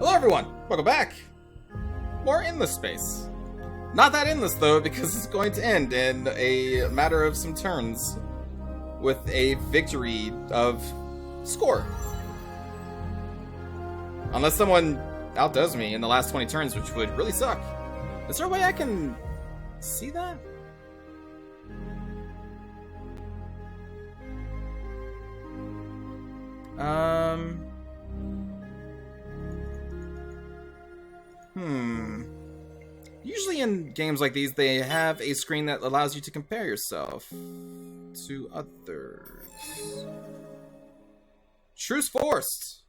Hello everyone! Welcome back! More endless space. Not that endless though, because it's going to end in a matter of some turns with a victory of score. Unless someone outdoes me in the last 20 turns, which would really suck. Is there a way I can see that? Usually in games like these, they have a screen that allows you to compare yourself to others. Truce forced.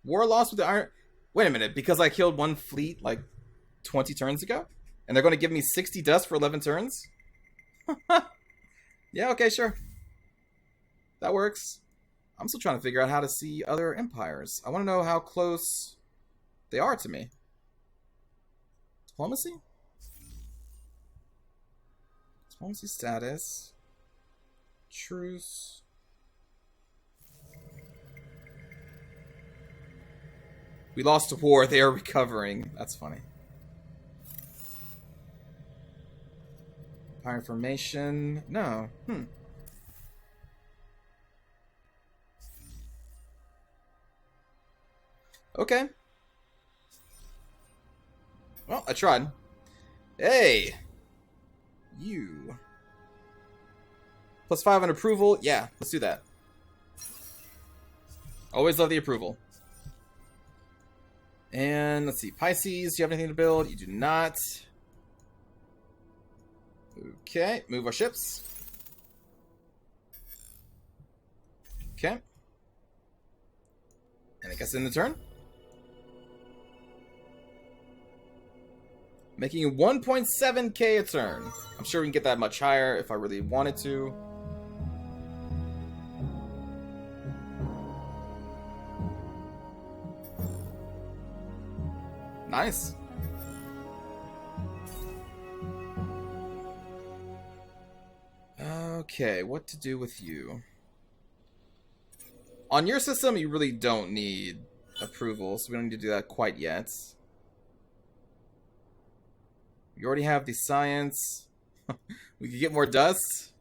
War lost with the iron... Wait a minute, because I killed one fleet like 20 turns ago? And they're going to give me 60 dust for 11 turns? Yeah, okay, sure. That works. I'm still trying to figure out how to see other empires. I want to know how close they are to me. Diplomacy? Diplomacy status. Truce. We lost a war. They are recovering. That's funny. Empire information. No. Okay. Well, I tried. Hey! You. +5 on approval? Yeah, let's do that. Always love the approval. And let's see. Pisces, do you have anything to build? You do not. Okay, move our ships. Okay. And I guess in the turn. Making 1.7k a turn. I'm sure we can get that much higher if I really wanted to. Nice. Okay, what to do with you? On your system, you really don't need approval, so we don't need to do that quite yet. You already have the science. We could get more dust.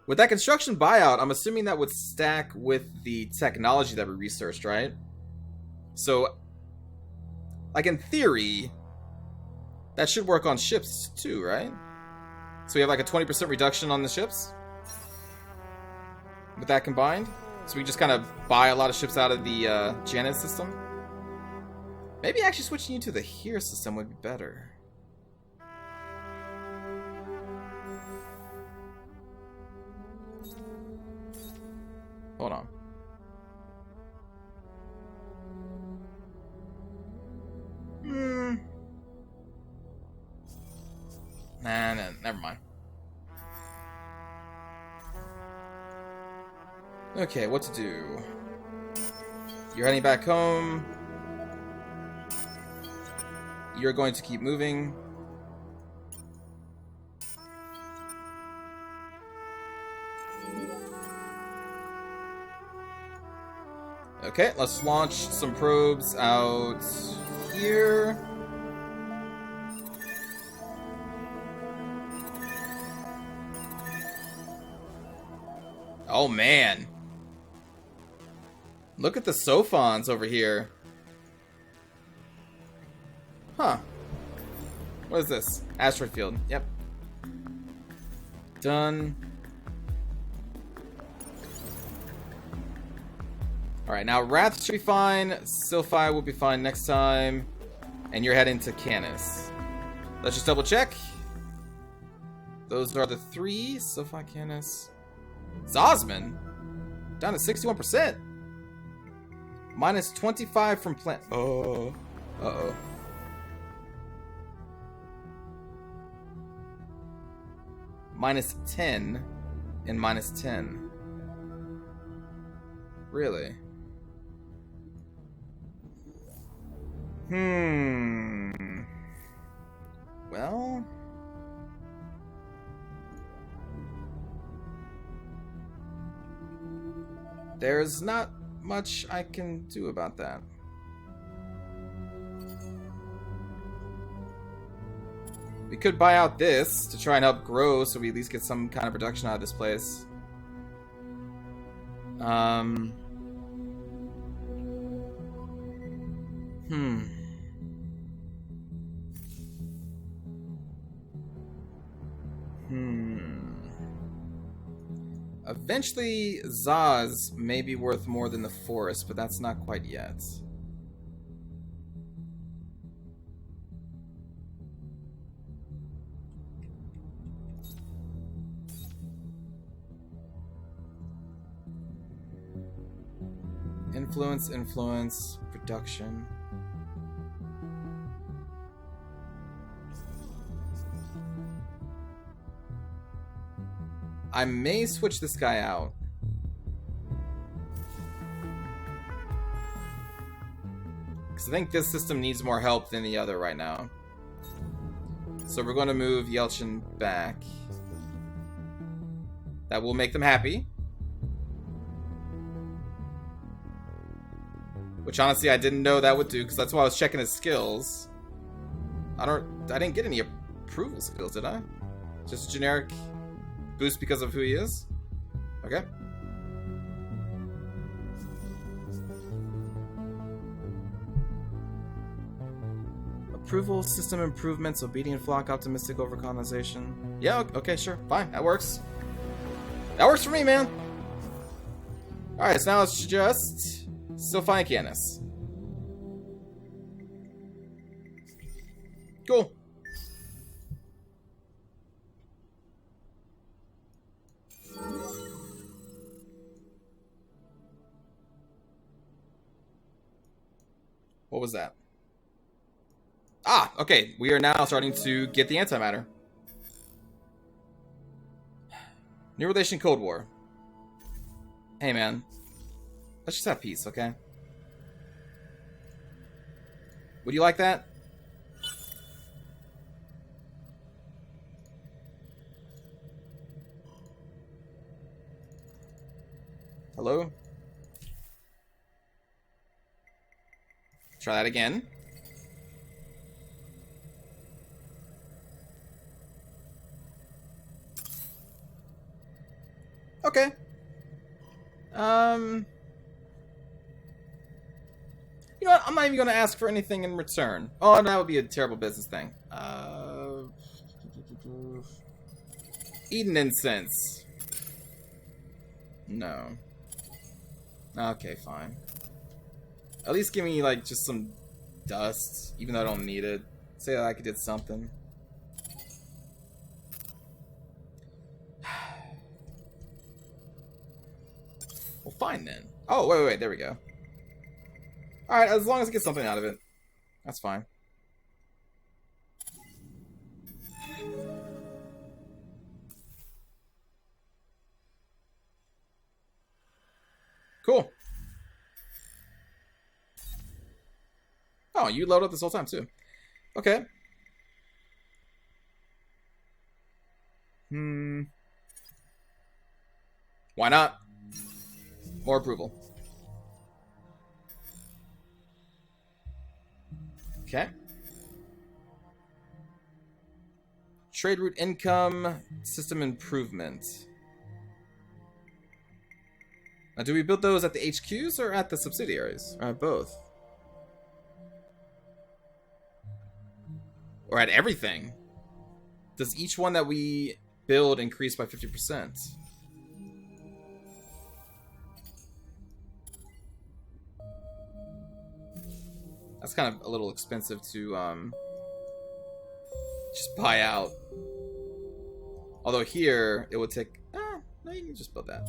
With that construction buyout, I'm assuming that would stack with the technology that we researched, right? So, like in theory, that should work on ships too, right? So we have like a 20% reduction on the ships? With that combined? So we just kind of buy a lot of ships out of the Janet system? Maybe actually switching you to the here system would be better. Hold on. Nah, never mind. Okay, what to do? You're heading back home. You're going to keep moving. Okay, let's launch some probes out here. Oh man. Look at the Sophons over here. Huh. What is this? Asteroid field. Yep. Done. Alright, now Wrath should be fine. Sylphi will be fine next time. And you're heading to Canis. Let's just double check. Those are the three. Sylphi, Canis. Zosman? Down to 61%. Minus 25 from plant. Oh. Uh-oh. Minus 10 and minus 10. Really? Well... there's not much I can do about that. We could buy out this to try and help grow so we at least get some kind of production out of this place. Eventually, Zaz may be worth more than the forest, but that's not quite yet. Influence, production. I may switch this guy out. Because I think this system needs more help than the other right now. So we're going to move Yelchin back. That will make them happy. Which honestly I didn't know that would do, because that's why I was checking his skills. I didn't get any approval skills, did I? Just a generic boost because of who he is? Okay. Approval, system improvements, obedient flock, optimistic over colonization. Yeah, okay, sure. Fine, that works. That works for me, man. Alright, so now it's just still find Canis. Cool. What was that? Ah, okay. We are now starting to get the antimatter. New relation Cold War. Hey, man. Let's just have peace, okay? Would you like that? Hello? Try that again. Okay. You know what? I'm not even going to ask for anything in return. Oh, that would be a terrible business thing. Eden incense. No. Okay, fine. At least give me, like, just some dust, even though I don't need it. Say that I could did something. Well, fine then. Oh, wait, there we go. Alright, as long as I get something out of it. That's fine. Cool. Oh, you load up this whole time too. Okay. Why not? More approval. Okay. Trade route income, system improvement. Now, do we build those at the HQs or at the subsidiaries? Or at both? Or at everything? Does each one that we build increase by 50%? That's kind of a little expensive to just buy out. Although here, it would take... no, you can just build that.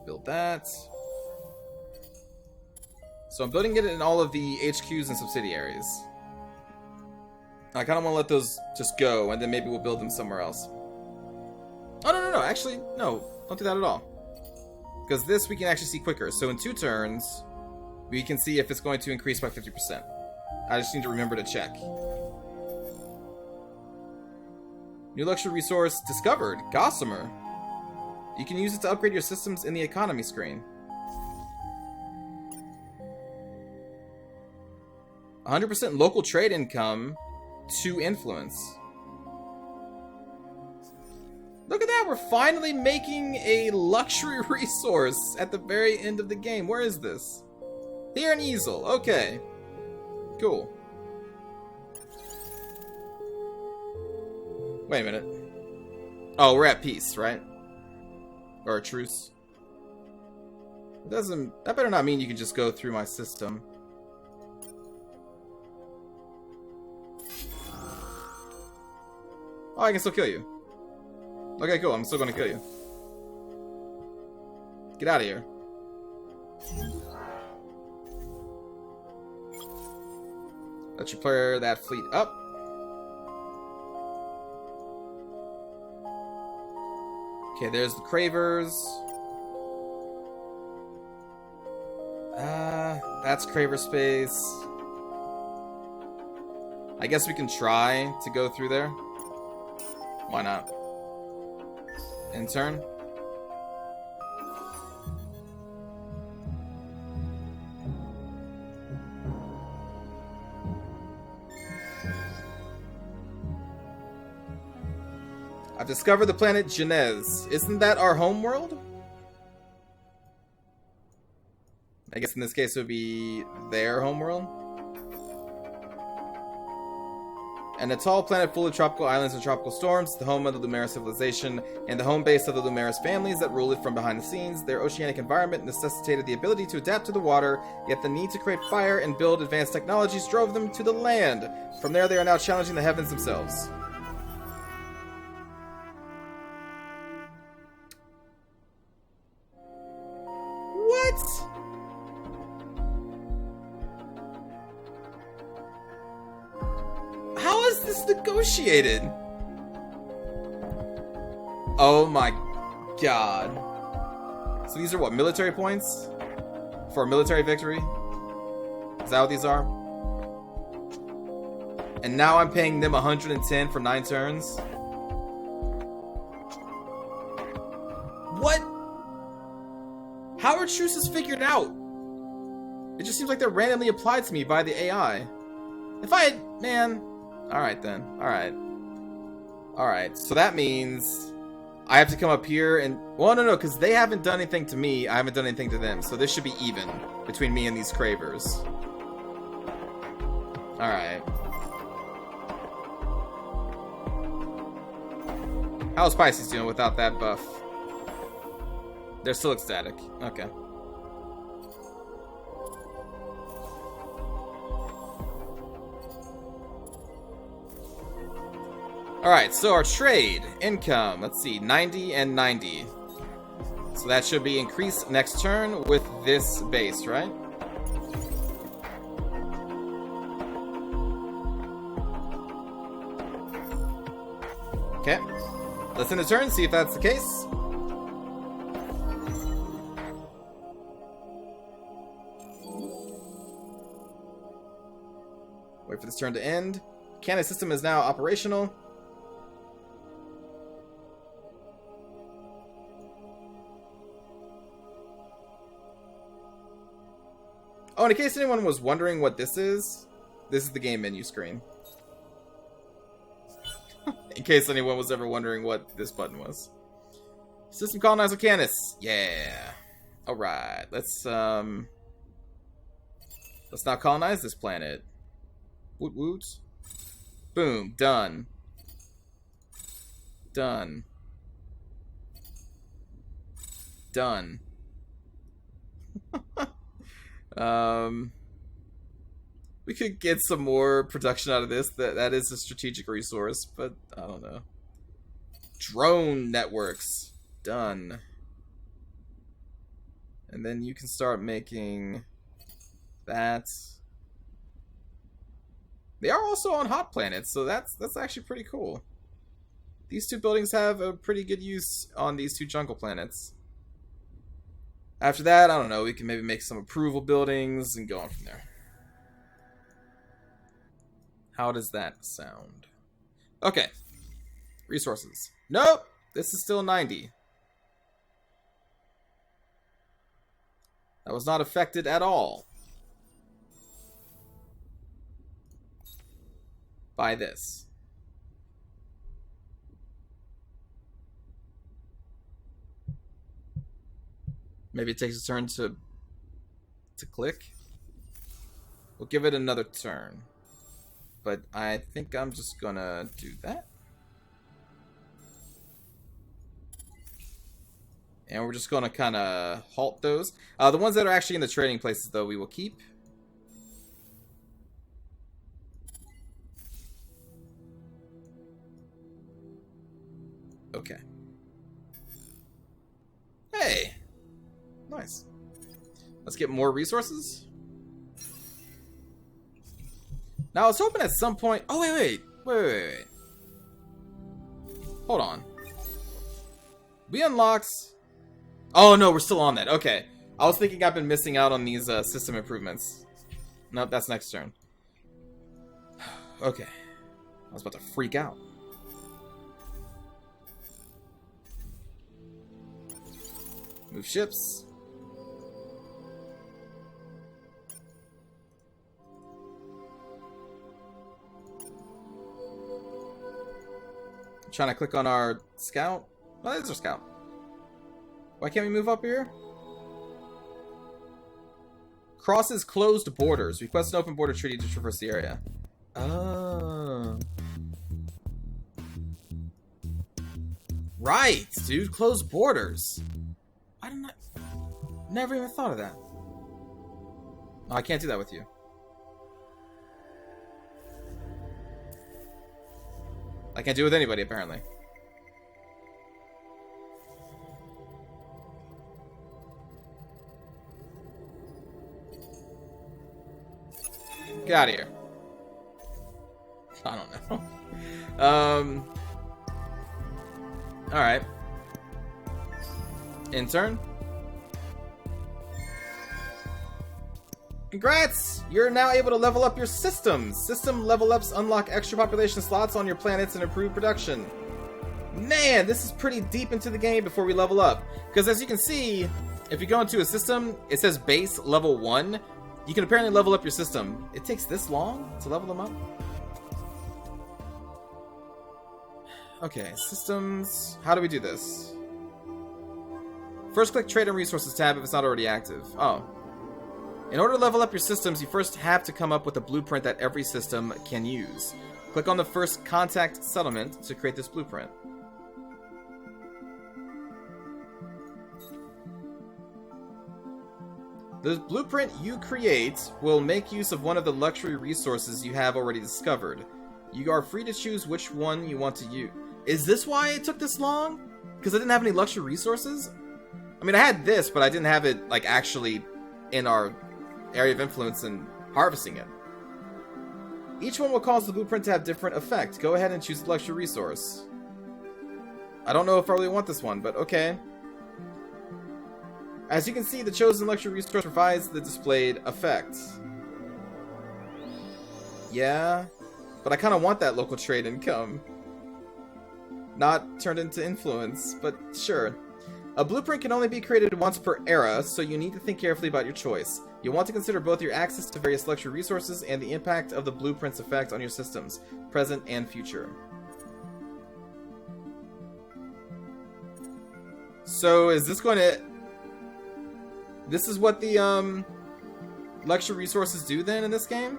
Build that. So I'm building it in all of the HQs and subsidiaries. I kind of want to let those just go, and then maybe we'll build them somewhere else. Oh, no. Actually, no. Don't do that at all. Because this we can actually see quicker. So in 2 turns, we can see if it's going to increase by 50%. I just need to remember to check. New luxury resource discovered. Gossamer. You can use it to upgrade your systems in the economy screen. 100% local trade income to influence. Look at that, we're finally making a luxury resource at the very end of the game. Where is this? Here in Easel, okay. Cool. Wait a minute. Oh, we're at peace, right? Or a truce. It doesn't... That better not mean you can just go through my system. Oh, I can still kill you. Okay, cool. I'm still gonna kill you. Get out of here. Let you player that fleet up. Okay, there's the Cravers. That's Craver space. I guess we can try to go through there. Why not? In turn. I've discovered the planet Genez. Isn't that our homeworld? I guess in this case it would be their homeworld. An atoll planet full of tropical islands and tropical storms, the home of the Lumeris civilization, and the home base of the Lumeris families that rule it from behind the scenes. Their oceanic environment necessitated the ability to adapt to the water, yet the need to create fire and build advanced technologies drove them to the land. From there, they are now challenging the heavens themselves. What? How is this negotiated? Oh my god. So these are what, military points? For a military victory? Is that what these are? And now I'm paying them 110 for 9 turns? What? How are truces figured out? It just seems like they're randomly applied to me by the AI. If I had... Man... Alright then. Alright. Alright. So that means I have to come up here and... Well, no, because they haven't done anything to me. I haven't done anything to them. So this should be even between me and these Cravers. Alright. How's Pisces doing without that buff? They're still ecstatic. Okay. Alright, so our trade income, let's see, 90 and 90. So that should be increased next turn with this base, right? Okay. Let's end the turn, see if that's the case. Wait for this turn to end. Cannon system is now operational. Oh, and in case anyone was wondering what this is the game menu screen. In case anyone was ever wondering what this button was. System colonizer Canis. Yeah. Alright, let's now colonize this planet. Woot woot. Boom. Done. Done. Done. We could get some more production out of this. That is a strategic resource, but I don't know. Drone networks. Done. And then you can start making that. They are also on hot planets, so that's actually pretty cool. These two buildings have a pretty good use on these two jungle planets. After that, I don't know, we can maybe make some approval buildings and go on from there. How does that sound? Okay. Resources. Nope! This is still 90. That was not affected at all. Buy this. Maybe it takes a turn to click. We'll give it another turn. But I think I'm just gonna do that. And we're just gonna kind of halt those. The ones that are actually in the trading places, though, we will keep. Okay. Hey! Nice. Let's get more resources. Now, I was hoping at some point... Oh, wait. Hold on. We unlocked... Oh, no, we're still on that. Okay. I was thinking I've been missing out on these system improvements. Nope, that's next turn. Okay. I was about to freak out. Move ships. Trying to click on our scout. Oh, there's our scout. Why can't we move up here? Crosses closed borders. Request an open border treaty to traverse the area. Oh. Right, dude. Closed borders. I didn't... Never even thought of that. Oh, I can't do that with you. I can't do it with anybody, apparently. Get out of here. I don't know. Alright. Intern. Congrats! You're now able to level up your systems. System level ups unlock extra population slots on your planets and improve production. Man, this is pretty deep into the game before we level up. Because as you can see, if you go into a system, it says base level 1. You can apparently level up your system. It takes this long to level them up? Okay, systems. How do we do this? First click Trade and Resources tab if it's not already active. Oh. In order to level up your systems, you first have to come up with a blueprint that every system can use. Click on the first contact settlement to create this blueprint. The blueprint you create will make use of one of the luxury resources you have already discovered. You are free to choose which one you want to use. Is this why it took this long? Because I didn't have any luxury resources? I mean, I had this, but I didn't have it, like, actually in our area of influence and harvesting it. Each one will cause the blueprint to have different effect. Go ahead and choose the luxury resource. I don't know if I really want this one, but okay. As you can see, the chosen luxury resource provides the displayed effect. Yeah, but I kind of want that local trade income. Not turned into influence, but sure. A blueprint can only be created once per era, so you need to think carefully about your choice. You'll want to consider both your access to various luxury resources and the impact of the blueprint's effect on your systems, present and future. So, is this going to... This is what the, luxury resources do then in this game?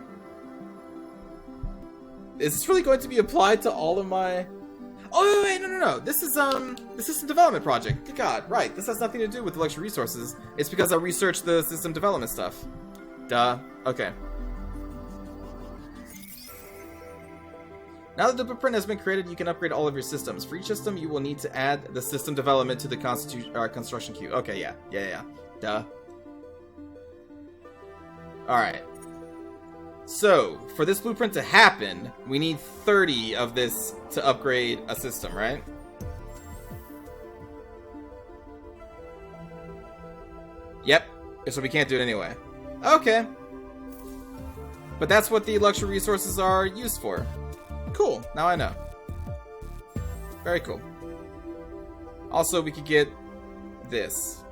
Is this really going to be applied to all of my... Oh, wait, no. This is the system development project. Good God, right. This has nothing to do with the luxury resources. It's because I researched the system development stuff. Duh. Okay. Now that the blueprint has been created, you can upgrade all of your systems. For each system, you will need to add the system development to the construction queue. Okay, yeah. Duh. Alright. So, for this blueprint to happen, we need 30 of this to upgrade a system, right? Yep. So we can't do it anyway. Okay. But that's what the luxury resources are used for. Cool. Now I know. Very cool. Also, we could get this,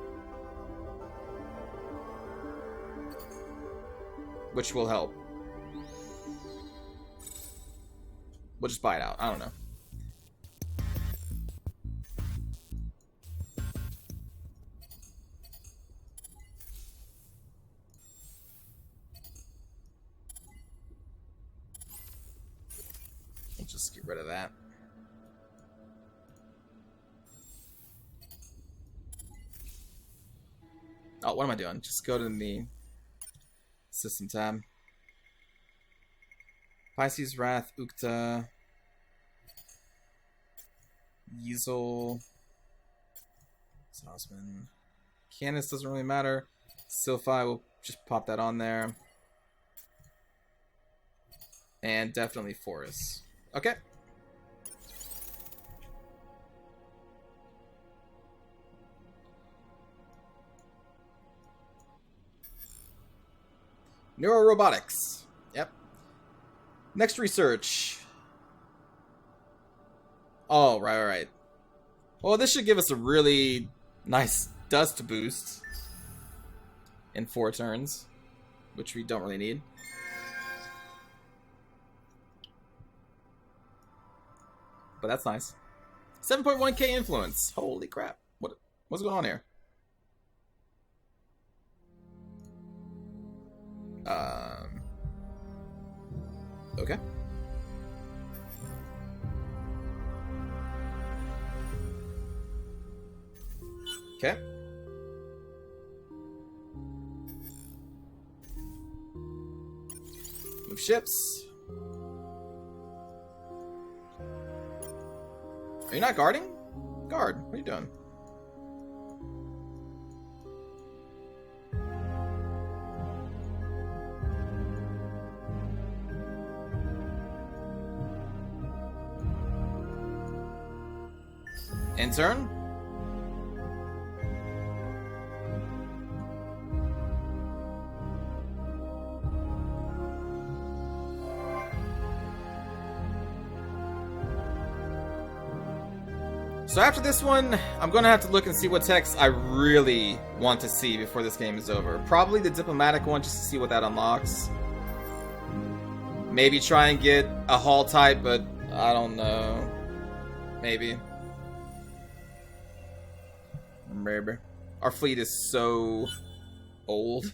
which will help. We'll just buy it out. I don't know. We'll just get rid of that. Oh, what am I doing? Just go to the system tab. Pisces, Wrath, Ukta, Yeezel, Osman. Canis doesn't really matter. Sylphi, we'll just pop that on there. And definitely Forest. Okay. Neurorobotics. Yep. Next research. Oh, right. Well, this should give us a really nice dust boost in 4 turns, which we don't really need. But that's nice. 7.1k influence. Holy crap. What's going on here? Okay. Okay. Move ships. Are you not guarding? Guard. What are you doing? Intern? So after this one, I'm going to have to look and see what text I really want to see before this game is over. Probably the diplomatic one, just to see what that unlocks. Maybe try and get a Hall type, but I don't know. Maybe. Our fleet is so old.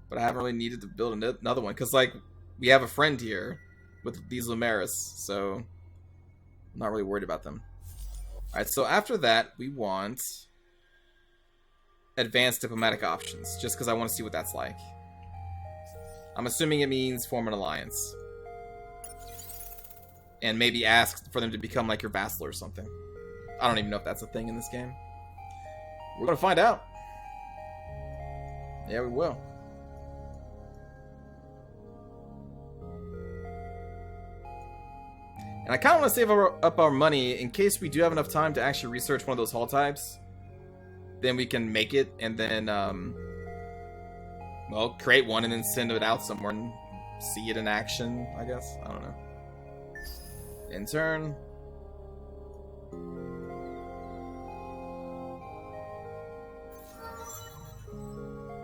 But I haven't really needed to build another one. Because, like, we have a friend here with these Lumeris. So, I'm not really worried about them. Alright, so after that, we want advanced diplomatic options. Just because I want to see what that's like. I'm assuming it means form an alliance. And maybe ask for them to become like your vassal or something. I don't even know if that's a thing in this game. We're going to find out. Yeah, we will. And I kind of want to save up our money in case we do have enough time to actually research one of those Hall types. Then we can make it and then, well, create one and then send it out somewhere and see it in action, I guess. I don't know. Intern.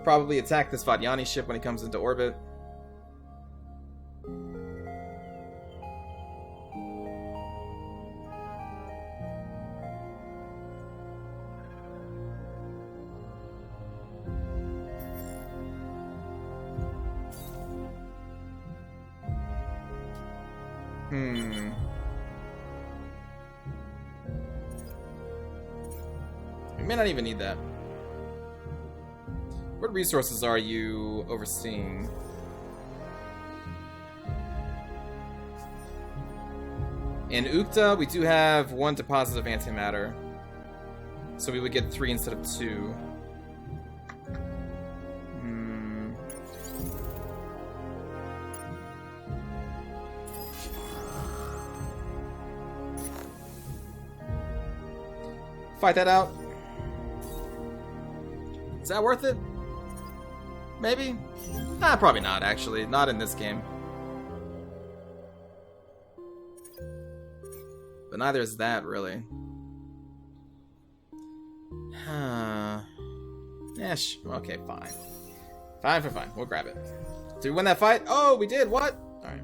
Probably attack this Vadyani ship when it comes into orbit. We may not even need that. What resources are you overseeing? In Ukta, we do have 1 deposit of antimatter. So we would get 3 instead of 2. Fight that out. Is that worth it? Maybe? Nah, probably not, actually. Not in this game. But neither is that, really. Yeah, okay, fine. Fine. We'll grab it. Did we win that fight? Oh, we did. What? Alright.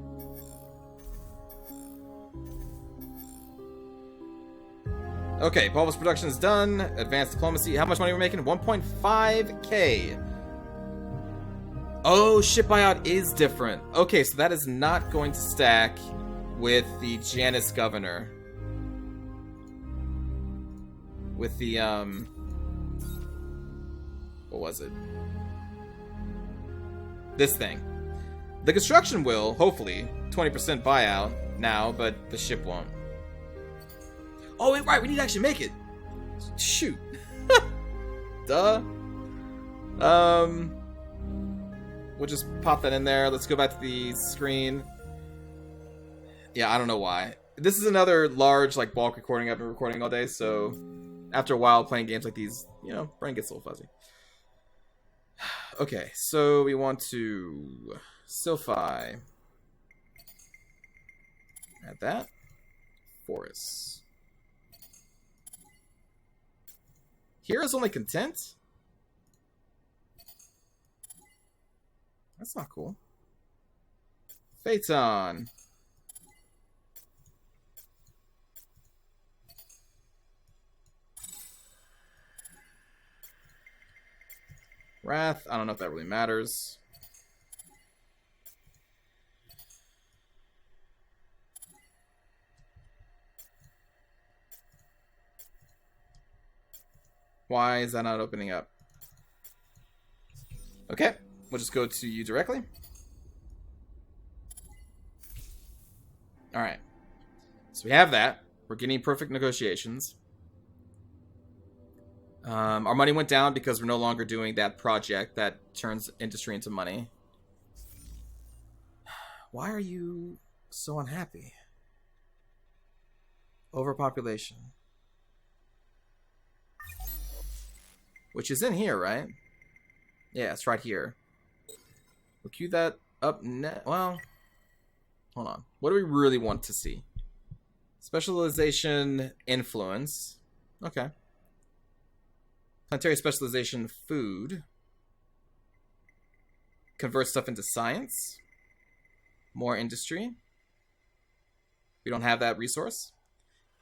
Okay, Pulvis production is done. Advanced diplomacy. How much money are we making? 1.5k. Oh, ship buyout is different. Okay, so that is not going to stack with the Janus governor. With the, what was it? This thing. The construction will, hopefully, 20% buyout now, but the ship won't. Oh, wait, right, we need to actually make it. Shoot. Duh. We'll just pop that in there. Let's go back to the screen. Yeah, I don't know why. This is another large, like, bulk recording I've been recording all day, so after a while playing games like these, you know, brain gets a little fuzzy. Okay, so we want to Sylphi. Add that. Forest. Here is only content? That's not cool. Phaeton. Wrath. I don't know if that really matters. Why is that not opening up? Okay, we'll just go to you directly. Alright. So we have that. We're getting perfect negotiations. Our money went down because we're no longer doing that project that turns industry into money. Why are you so unhappy? Overpopulation. Which is in here, right? Yeah, it's right here. We'll queue that up well, hold on. What do we really want to see? Specialization influence. Okay. Planetary specialization food. Convert stuff into science. More industry. We don't have that resource.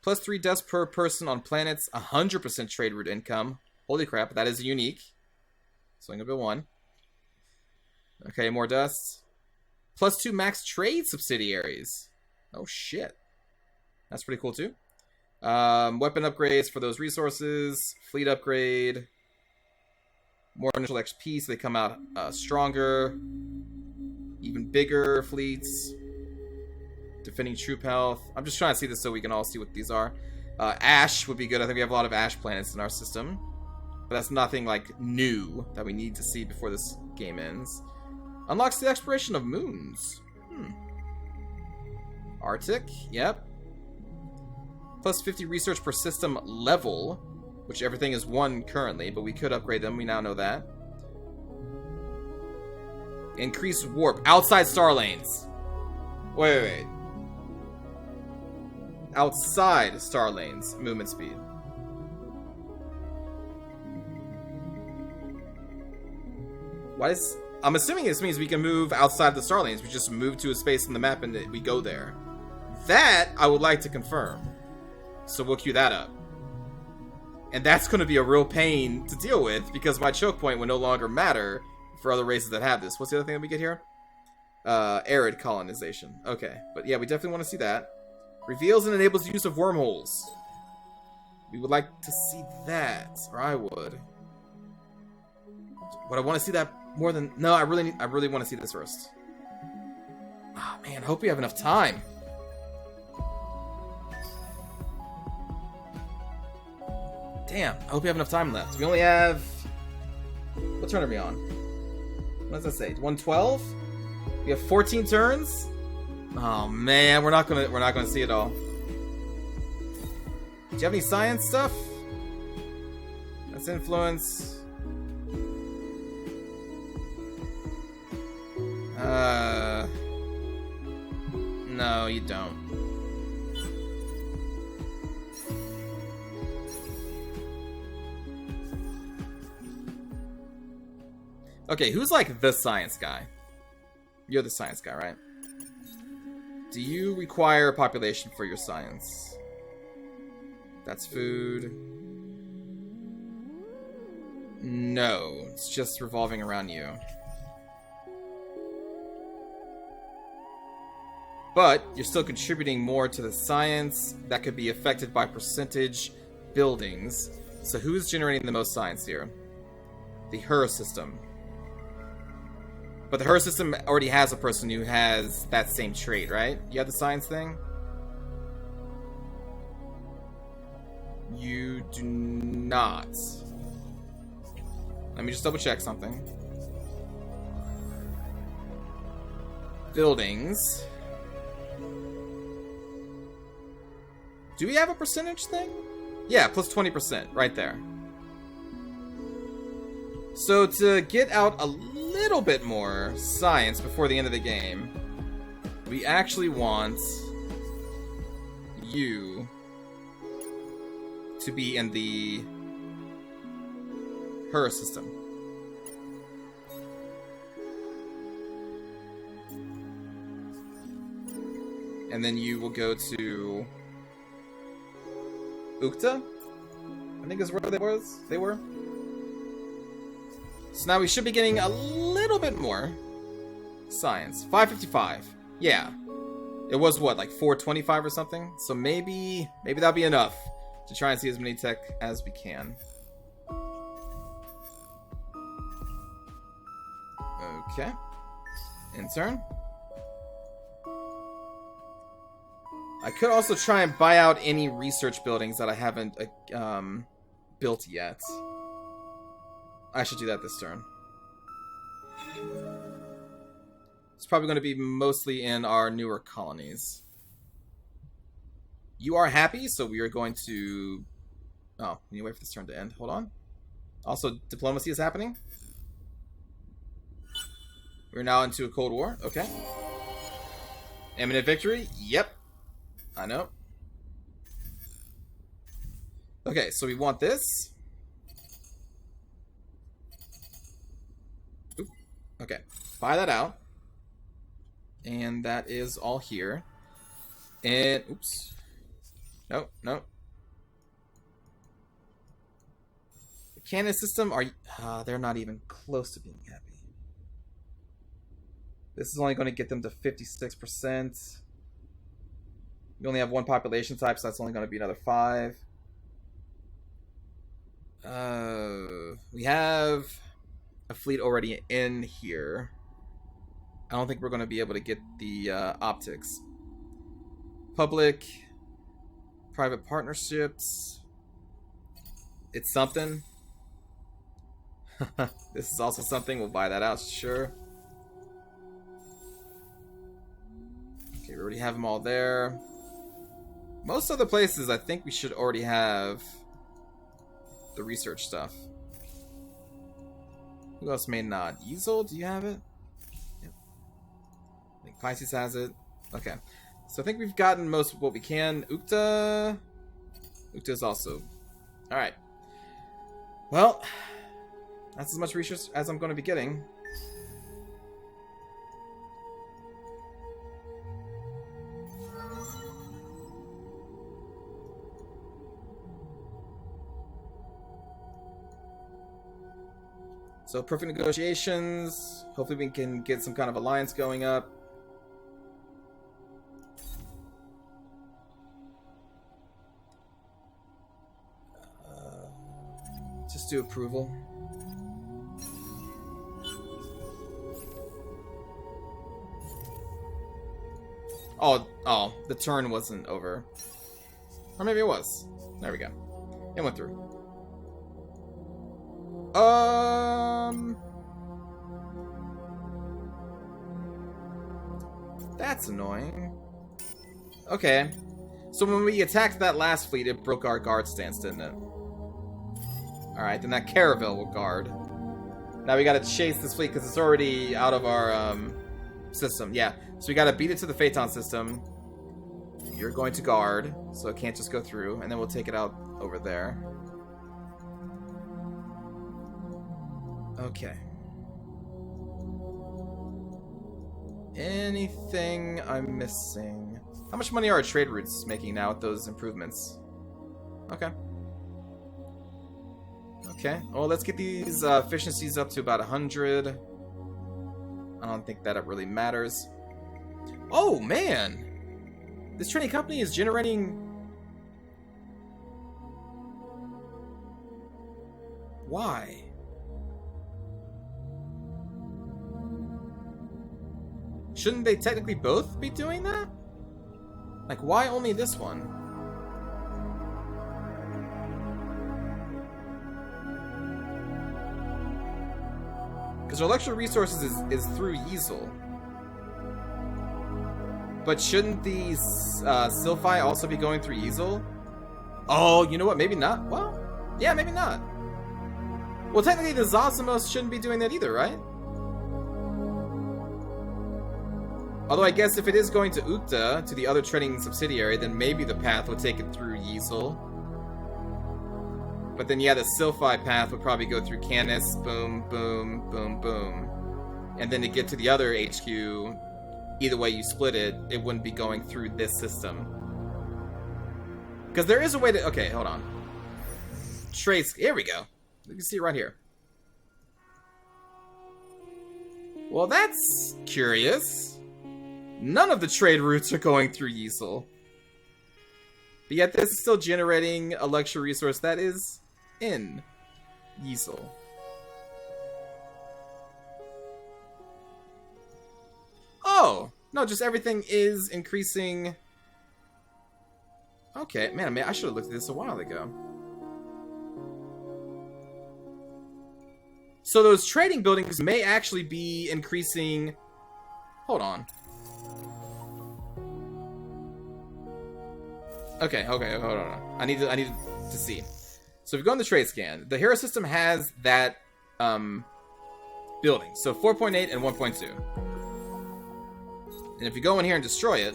+3 deaths per person on planets. 100% trade route income. Holy crap, that is unique. Swing of a 1. Okay, more dust. +2 max trade subsidiaries. Oh shit. That's pretty cool too. Weapon upgrades for those resources. Fleet upgrade. More initial XP so they come out stronger. Even bigger fleets. Defending troop health. I'm just trying to see this so we can all see what these are. Ash would be good. I think we have a lot of Ash planets in our system. But that's nothing, like, new that we need to see before this game ends. Unlocks the exploration of moons. Arctic, yep. +50 research per system level, which everything is 1 currently, but we could upgrade them. We now know that. Increase warp. Outside star lanes. Wait. Outside star lanes. Movement speed. Why is... I'm assuming this means we can move outside the star lanes. We just move to a space in the map and we go there. That I would like to confirm. So we'll queue that up. And that's going to be a real pain to deal with because my choke point will no longer matter for other races that have this. What's the other thing that we get here? Arid colonization. Okay. But yeah, we definitely want to see that. Reveals and enables use of wormholes. We would like to see that. Or I would. But I want to see that more than... No, I really want to see this first. Oh, man. I hope we have enough time. Damn. I hope we have enough time left. We only have... What turn are we on? What does that say? 112? We have 14 turns? Oh, man. We're not gonna see it all. Do you have any science stuff? That's influence... No, you don't. Okay, who's like the science guy? You're the science guy, right? Do you require population for your science? That's food. No, it's just revolving around you. But you're still contributing more to the science that could be affected by percentage buildings. So who's generating the most science here? The her system. But the her system already has a person who has that same trait, right? You have the science thing? You do not. Let me just double check something. Buildings. Do we have a percentage thing? Yeah, plus 20%, right there. So to get out a little bit more science before the end of the game, we actually want you to be in the her system. And then you will go to Ukta, I think is where they were. So now we should be getting a little bit more science. 555. Yeah. It was what, like 425 or something? So maybe that'll be enough to try and see as many tech as we can. Okay. Intern. I could also try and buy out any research buildings that I haven't built yet. I should do that this turn. It's probably going to be mostly in our newer colonies. You are happy, so we are going to... Oh, we need to wait for this turn to end. Hold on. Also, diplomacy is happening. We're now into a Cold War. Okay. Imminent victory? Yep. I know. Okay, so we want this. Oop. Okay, buy that out. And that is all here. And, oops. No, no. The cannon system, they're not even close to being happy. This is only going to get them to 56%. We only have one population type, so that's only going to be another 5. We have a fleet already in here. I don't think we're going to be able to get the optics. Public, private partnerships. It's something. This is also something. We'll buy that out, sure. Okay, we already have them all there. Most other places, I think we should already have the research stuff. Who else may not? Easel, do you have it? Yep. I think Pisces has it. Okay. So I think we've gotten most of what we can. Ukta is also... Alright. Well, that's as much research as I'm going to be getting. So, perfect negotiations. Hopefully we can get some kind of alliance going up. Just do approval. Oh, the turn wasn't over. Or maybe it was. There we go. It went through. That's annoying. Okay. So when we attacked that last fleet, it broke our guard stance, didn't it? Alright, then that caravel will guard. Now we gotta chase this fleet because it's already out of our system. Yeah, so we gotta beat it to the Phaeton system. You're going to guard, so it can't just go through, and then we'll take it out over there. Okay. Anything I'm missing? How much money are our trade routes making now with those improvements? Okay. Okay. Well, let's get these efficiencies up to about 100. I don't think that it really matters. Oh, man! This trading company is generating... Why? Shouldn't they technically both be doing that? Like, why only this one? Because our electrical resources is through Yeezel. But shouldn't the Sylphi also be going through Yeezel? Oh, you know what? Maybe not. Well, yeah, maybe not. Well, technically the Zosimos shouldn't be doing that either, right? Although I guess if it is going to Ukta, to the other trading subsidiary, then maybe the path would take it through Yeezel. But then, yeah, the Sylphi path would probably go through Canis, boom, boom, boom, boom. And then to get to the other HQ, either way you split it, it wouldn't be going through this system. Because there is a way to... Okay, hold on. Trace... Here we go. You can see it right here. Well, that's curious. None of the trade routes are going through Yeezel. But yet this is still generating a luxury resource that is in Yeezel. Oh! No, just everything is increasing... Okay, man, I should have looked at this a while ago. So those trading buildings may actually be increasing... Hold on. Okay, hold on. I need to see. So if you go on the trade scan, the hero system has that building. So 4.8 and 1.2. And if you go in here and destroy it,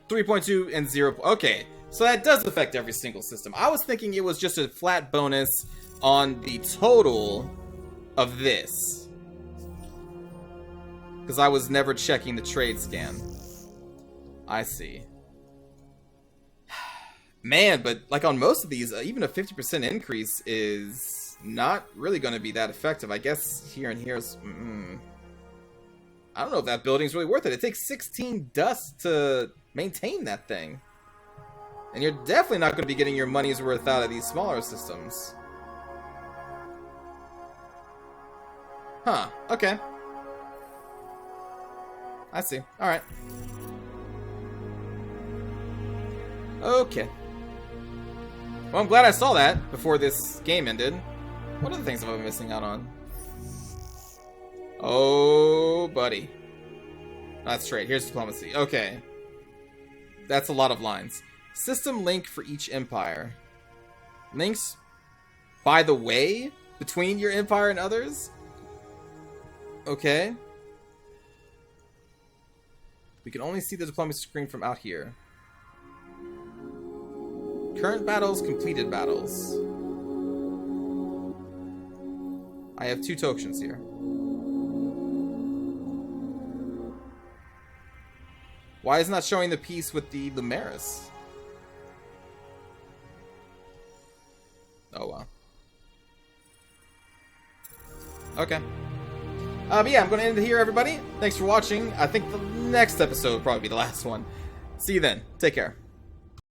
.3 and 0. Okay, so that does affect every single system. I was thinking it was just a flat bonus on the total of this, because I was never checking the trade scan. I see. Man, but like on most of these, even a 50% increase is not really going to be that effective. I guess here and here's... I don't know if that building's really worth it. It takes 16 dust to maintain that thing. And you're definitely not going to be getting your money's worth out of these smaller systems. Huh, okay. I see. Alright. Okay. Well, I'm glad I saw that before this game ended. What other things have I been missing out on? Oh, buddy. That's straight. Here's diplomacy. Okay. That's a lot of lines. System link for each empire. Links, by the way, between your empire and others? Okay. We can only see the diplomacy screen from out here. Current battles, completed battles. I have 2 tokens here. Why is it not showing the piece with the Lumeris? Oh, wow. Okay. But yeah, I'm going to end it here, everybody. Thanks for watching. I think the next episode will probably be the last one. See you then. Take care.